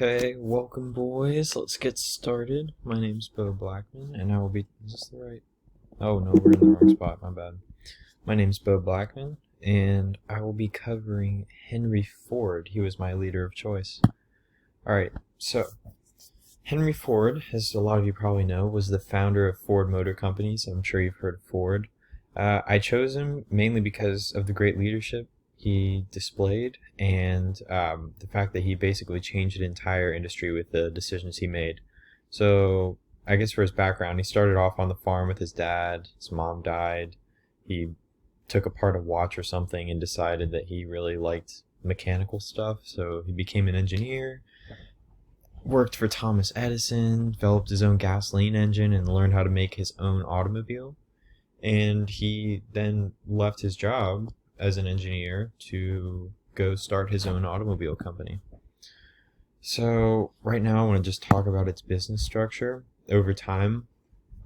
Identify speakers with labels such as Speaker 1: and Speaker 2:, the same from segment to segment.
Speaker 1: Okay, welcome boys. Let's get started. My name's Bo Blackman, and I will be. Is this the right? Oh no, we're in the wrong spot. My bad. My name's Bo Blackman, and I will be covering Henry Ford. He was my leader of choice. Alright, so Henry Ford, as a lot of you probably know, was the founder of Ford Motor Companies. I'm sure you've heard of Ford. I chose him mainly because of the great leadership he displayed and the fact that he basically changed the entire industry with the decisions he made. So I guess for his background, he started off on the farm with his dad. His mom died. He took apart a watch or something and decided that he really liked mechanical stuff, so he became an engineer, worked for Thomas Edison, developed his own gasoline engine, and learned how to make his own automobile. And he then left his job as an engineer to go start his own automobile company. So right now I want to just talk about its business structure. Over time,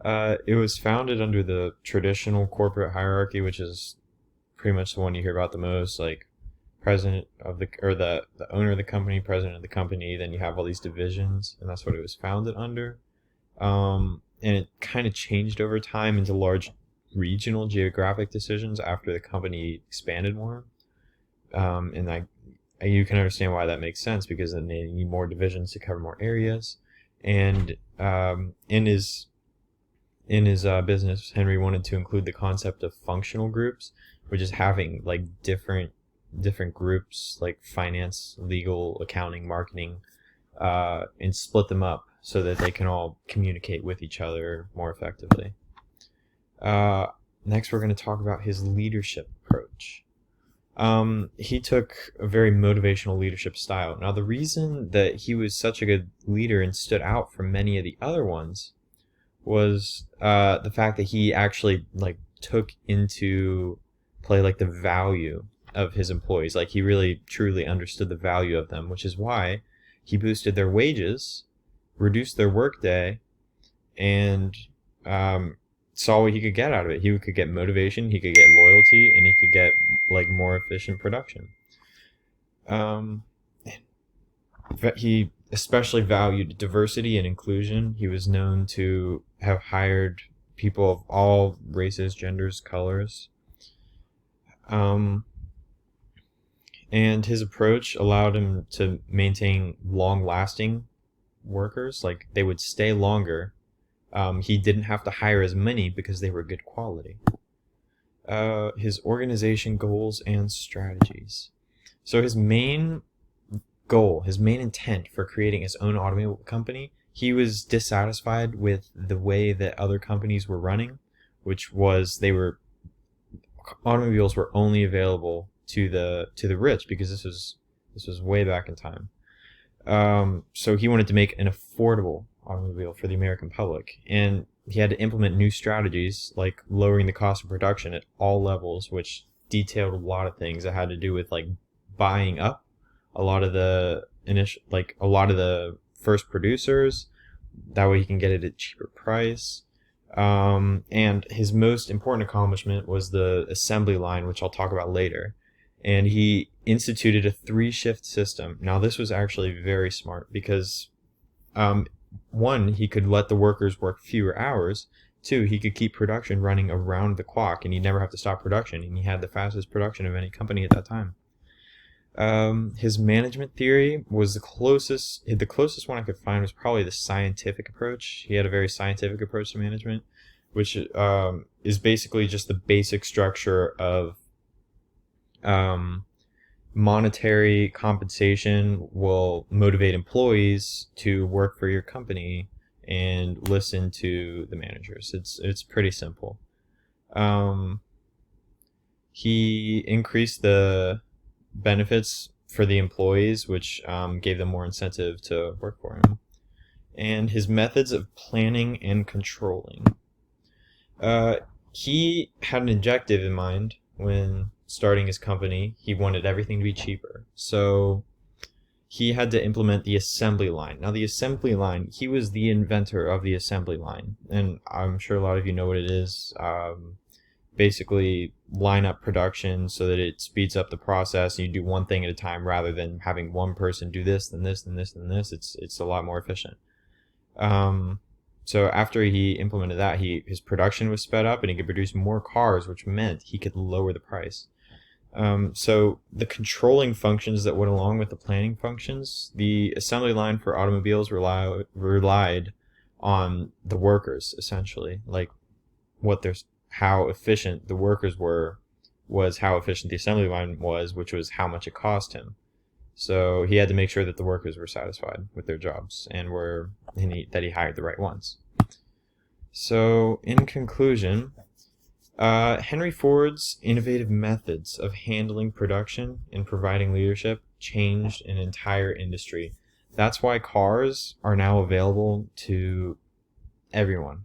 Speaker 1: it was founded under the traditional corporate hierarchy, which is pretty much the one you hear about the most, like president of the owner of the company, president of the company, then you have all these divisions, and that's what it was founded under. And it kind of changed over time into large regional geographic decisions after the company expanded more. And you can understand why that makes sense, because then they need more divisions to cover more areas. And in his business, Henry wanted to include the concept of functional groups, which is having like different groups like finance, legal, accounting, marketing, and split them up so that they can all communicate with each other more effectively. Next, we're going to talk about his leadership approach. He took a very motivational leadership style. Now, the reason that he was such a good leader and stood out from many of the other ones was the fact that he actually like took into play like the value of his employees. Like, he really truly understood the value of them, which is why he boosted their wages, reduced their workday, and saw what he could get out of it. He could get motivation, he could get loyalty, and he could get like more efficient production. He especially valued diversity and inclusion. He was known to have hired people of all races, genders, colors. And his approach allowed him to maintain long-lasting workers. Like, they would stay longer. He didn't have to hire as many because they were good quality. His organization goals and strategies. So his main goal, his main intent for creating his own automobile company, he was dissatisfied with the way that other companies were running, which was automobiles were only available to the rich, because this was way back in time. So he wanted to make an affordable automobile for the American public, and he had to implement new strategies like lowering the cost of production at all levels, which detailed a lot of things that had to do with like buying up a lot of the first producers. That way he can get it at a cheaper price. And his most important accomplishment was the assembly line, which I'll talk about later. And he instituted a 3-shift system. Now, this was actually very smart because, one, he could let the workers work fewer hours. 2, he could keep production running around the clock, and he'd never have to stop production. And he had the fastest production of any company at that time. His management theory was the closest one I could find was probably the scientific approach. He had a very scientific approach to management, which is basically just the basic structure of monetary compensation will motivate employees to work for your company and listen to the managers. It's pretty simple. He increased the benefits for the employees, which gave them more incentive to work for him. And his methods of planning and controlling. He had an objective in mind when starting his company. He wanted everything to be cheaper. So he had to implement the assembly line. Now, the assembly line, he was the inventor of the assembly line. And I'm sure a lot of you know what it is. basically line up production so that it speeds up the process and you do one thing at a time rather than having one person do this, then this, then this, then this. It's a lot more efficient. So after he implemented that, his production was sped up and he could produce more cars, which meant he could lower the price. So the controlling functions that went along with the planning functions, the assembly line for automobiles relied on the workers, essentially. Like how efficient the workers were was how efficient the assembly line was, which was how much it cost him. So he had to make sure that the workers were satisfied with their jobs and that he hired the right ones. So in conclusion, Henry Ford's innovative methods of handling production and providing leadership changed an entire industry. That's why cars are now available to everyone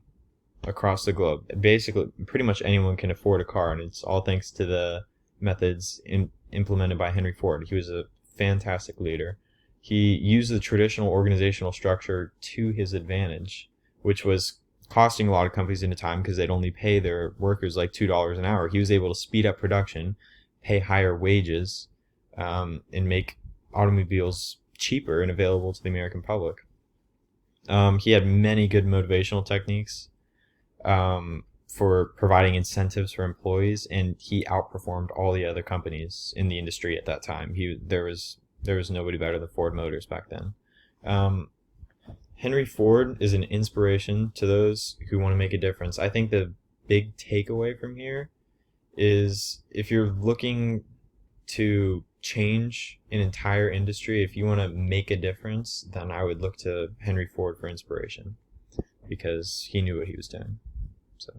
Speaker 1: across the globe. Basically, pretty much anyone can afford a car, and it's all thanks to the methods implemented by Henry Ford. He was a fantastic leader. He used the traditional organizational structure to his advantage, which was costing a lot of companies in the time because they'd only pay their workers like $2 an hour. He was able to speed up production, pay higher wages, and make automobiles cheaper and available to the American public. He had many good motivational techniques for providing incentives for employees, and he outperformed all the other companies in the industry at that time. There was nobody better than Ford Motors back then. Henry Ford is an inspiration to those who want to make a difference. I think the big takeaway from here is if you're looking to change an entire industry, if you want to make a difference, then I would look to Henry Ford for inspiration because he knew what he was doing. So